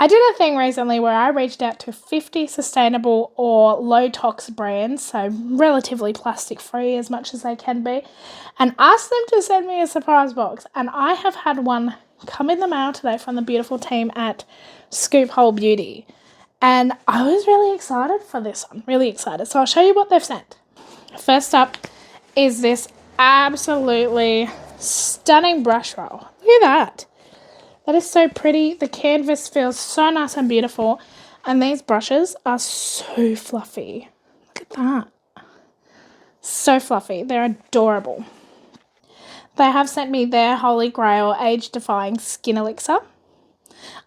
I did a thing recently where I reached out to 50 sustainable or low tox brands, so relatively plastic free as much as they can be, and asked them to send me a surprise box. And I have had one come in the mail today from the beautiful team at Scoop Whole Beauty. And I was really excited for this one, really excited. So I'll show you what they've sent. First up is this absolutely stunning brush roll. Look at that. That is so pretty. The canvas feels so nice and beautiful. And these brushes are so fluffy. Look at that. So fluffy. They're adorable. They have sent me their Holy Grail Age-Defying Skin Elixir.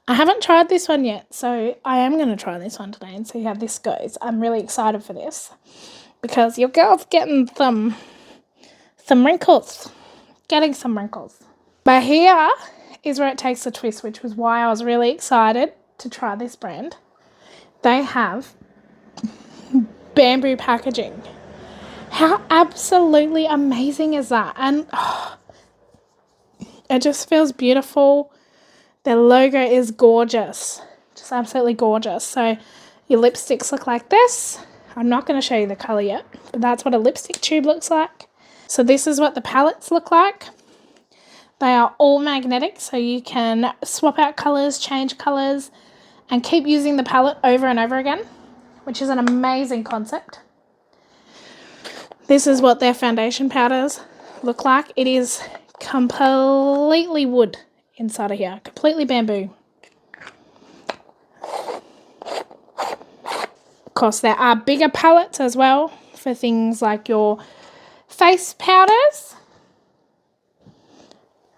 I haven't tried this one yet, so I am going to try this one today and see how this goes. I'm really excited for this because your girl's getting some wrinkles. Getting some wrinkles. But here is where it takes a twist, which was why I was really excited to try this brand. They have bamboo packaging. How absolutely amazing is that? And it just feels beautiful. Their logo is gorgeous. Just absolutely gorgeous. So your lipsticks look like this. I'm not going to show you the colour yet, but that's what a lipstick tube looks like. So this is what the palettes look like. They are all magnetic, so you can swap out colours, change colours, and keep using the palette over and over again, which is an amazing concept. This is what their foundation powders look like. It is completely wood inside of here, completely bamboo. Of course, there are bigger palettes as well for things like your face powders.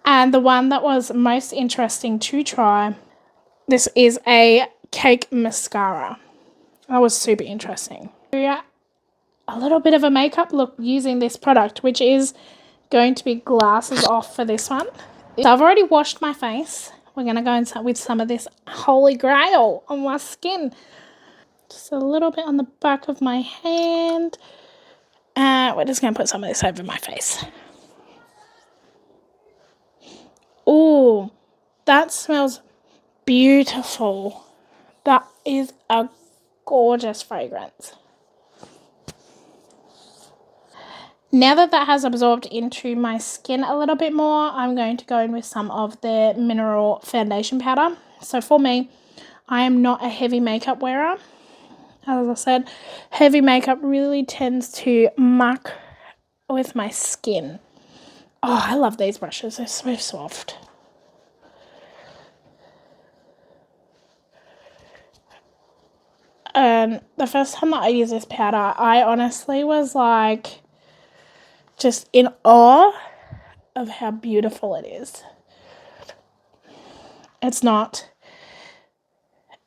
And the one that was most interesting to try, this is a cake mascara. That was super interesting. A little bit of a makeup look using this product, which is going to be glasses off for this one. So I've already washed my face. We're going to go in with some of this Holy Grail on my skin. Just a little bit on the back of my hand. We're just going to put some of this over my face. Ooh, that smells beautiful. That is a gorgeous fragrance. Now that that has absorbed into my skin a little bit more, I'm going to go in with some of the mineral foundation powder. So for me, I am not a heavy makeup wearer. As I said, heavy makeup really tends to muck with my skin. Oh, I love these brushes. They're so soft. And the first time that I used this powder, I honestly was like just in awe of how beautiful it is. It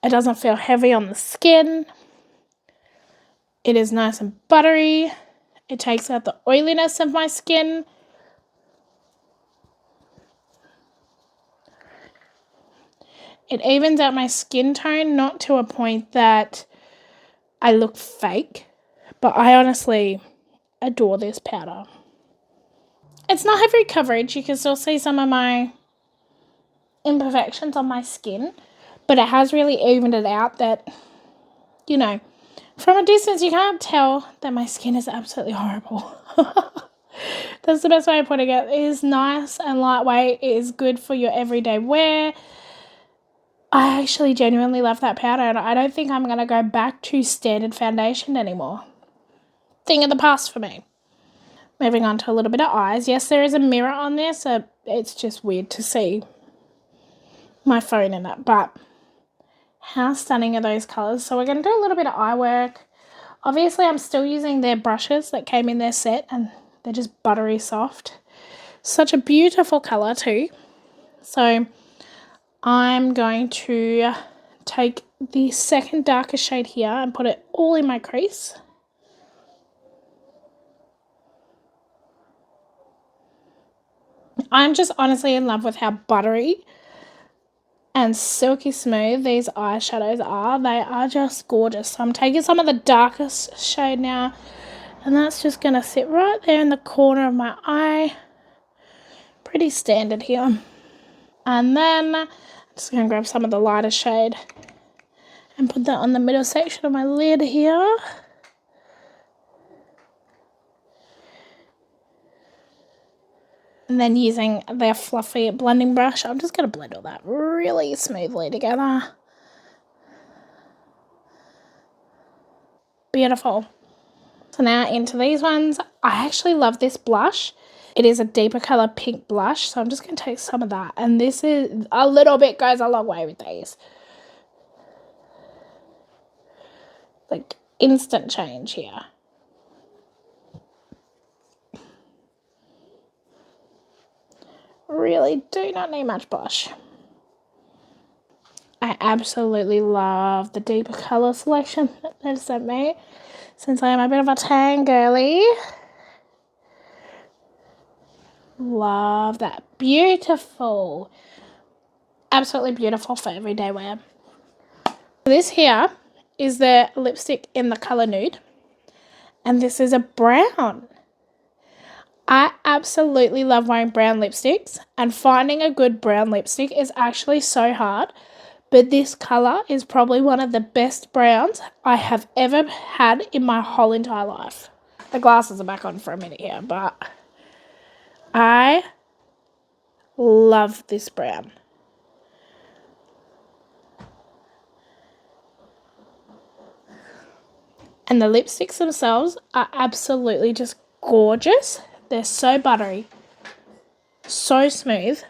doesn't feel heavy on the skin. It is nice and buttery. It takes out the oiliness of my skin. It evens out my skin tone, not to a point that I look fake, but I honestly adore this powder. It's not heavy coverage. You can still see some of my imperfections on my skin, but it has really evened it out that, you know, from a distance you can't tell that my skin is absolutely horrible. That's the best way of putting it. It is nice and lightweight. It is good for your everyday wear. I actually genuinely love that powder, and I don't think I'm going to go back to standard foundation anymore. Thing of the past for me. Moving on to a little bit of eyes. Yes, there is a mirror on there, so it's just weird to see my phone in it, but how stunning are those colours? So we're going to do a little bit of eye work. Obviously, I'm still using their brushes that came in their set, and they're just buttery soft. Such a beautiful colour too. So I'm going to take the second darker shade here and put it all in my crease. I'm just honestly in love with how buttery and silky smooth these eyeshadows are. They are just gorgeous. So I'm taking some of the darkest shade now, and that's just going to sit right there in the corner of my eye. Pretty standard here. And then I'm just going to grab some of the lighter shade And put that on the middle section of my lid here. And then using their fluffy blending brush, I'm just going to blend all that really smoothly together. Beautiful. So now into these ones. I actually love this blush. It is a deeper colour pink blush, so I'm just going to take some of that. And this is a little bit goes a long way with these. Like instant change here. Really do not need much blush. I absolutely love the deeper colour selection that they've sent me, since I am a bit of a tan girly. Love that. Beautiful. Absolutely beautiful for everyday wear. This here is the lipstick in the colour nude, and this is a brown. I absolutely love wearing brown lipsticks, and finding a good brown lipstick is actually so hard, but this colour is probably one of the best browns I have ever had in my whole entire life. The glasses are back on for a minute here, but I love this brown. And the lipsticks themselves are absolutely just gorgeous. They're so buttery, so smooth.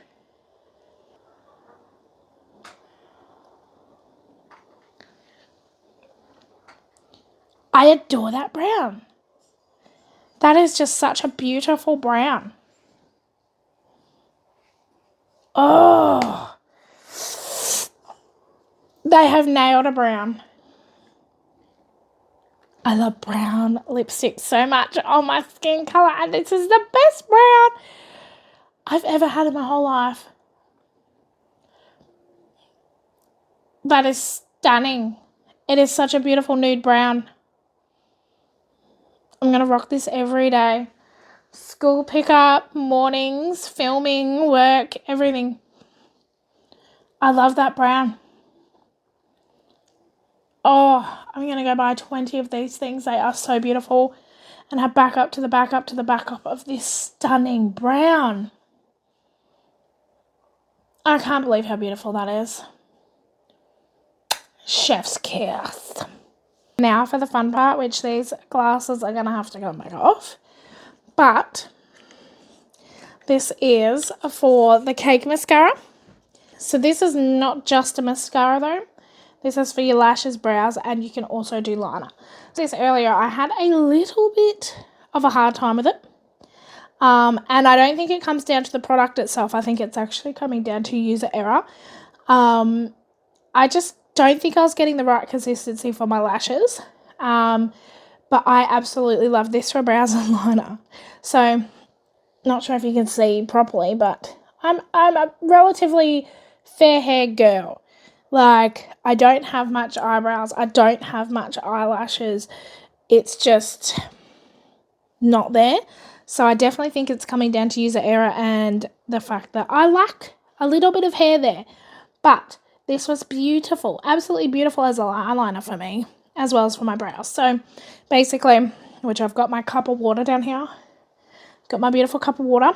I adore that brown. That is just such a beautiful brown. Oh, they have nailed a brown. I love brown lipstick so much on my skin colour, and this is the best brown I've ever had in my whole life. That is stunning. It is such a beautiful nude brown. I'm going to rock this every day. School pickup, mornings, filming, work, everything. I love that brown. Oh, I'm going to go buy 20 of these things. They are so beautiful. And have backup to the backup to the backup of this stunning brown. I can't believe how beautiful that is. Chef's kiss. Now for the fun part, which these glasses are going to have to come back off. But this is for the Cake Mascara. So this is not just a mascara though. This is for your lashes, brows, and you can also do liner. This earlier, I had a little bit of a hard time with it. And I don't think it comes down to the product itself. I think it's actually coming down to user error. I just don't think I was getting the right consistency for my lashes. But I absolutely love this for brows and liner. So, not sure if you can see properly, but I'm a relatively fair-haired girl. Like, I don't have much eyebrows. I don't have much eyelashes. It's just not there. So I definitely think it's coming down to user error and the fact that I lack a little bit of hair there. But this was beautiful. Absolutely beautiful as an eyeliner for me, as well as for my brows. So basically, which I've got my cup of water down here. Got my beautiful cup of water.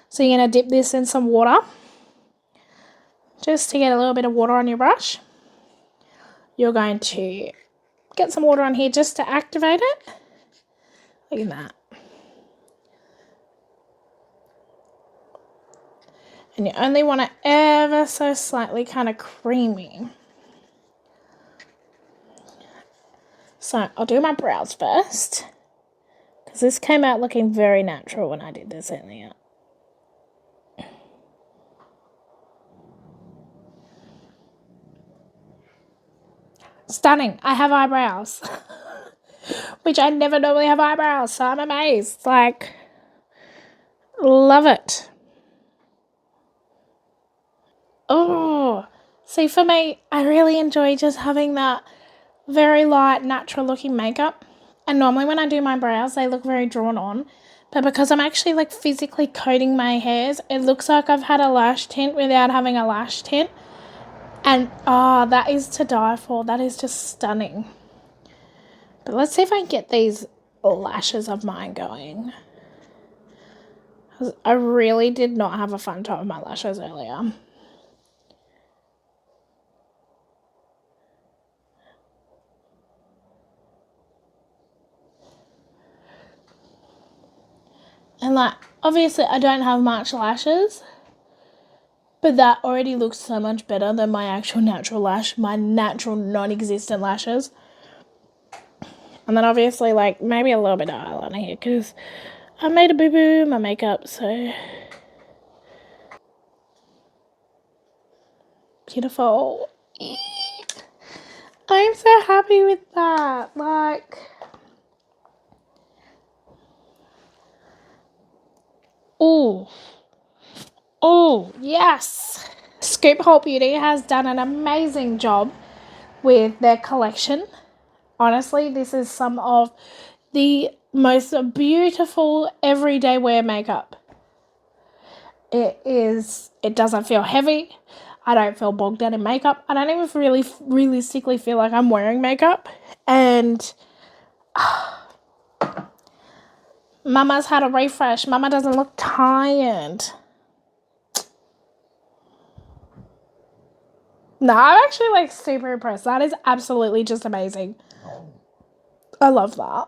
So you're going to dip this in some water. Just to get a little bit of water on your brush. You're going to get some water on here just to activate it. Look at that. And you only want it ever so slightly kind of creamy. So I'll do my brows first. Because this came out looking very natural when I did this earlier. Stunning. I have eyebrows. Which I never normally have eyebrows. So I'm amazed. Like, love it. Oh, see, for me, I really enjoy just having that very light, natural looking makeup. And normally when I do my brows, they look very drawn on. But because I'm actually like physically coating my hairs, it looks like I've had a lash tint without having a lash tint. And, oh, that is to die for. That is just stunning. But let's see if I can get these lashes of mine going. I really did not have a fun time with my lashes earlier. And like, obviously I don't have much lashes, but that already looks so much better than my actual natural lash, my natural non-existent lashes. And then obviously like maybe a little bit of eyeliner here because I made a boo-boo in my makeup, so beautiful. I'm so happy with that. Like, oh, yes. Scoop Hole Beauty has done an amazing job with their collection. Honestly, this is some of the most beautiful everyday wear makeup. It doesn't feel heavy. I don't feel bogged down in makeup. I don't even really realistically feel like I'm wearing makeup. And Mama's had a refresh. Mama doesn't look tired. No, I'm actually like super impressed. That is absolutely just amazing. I love that.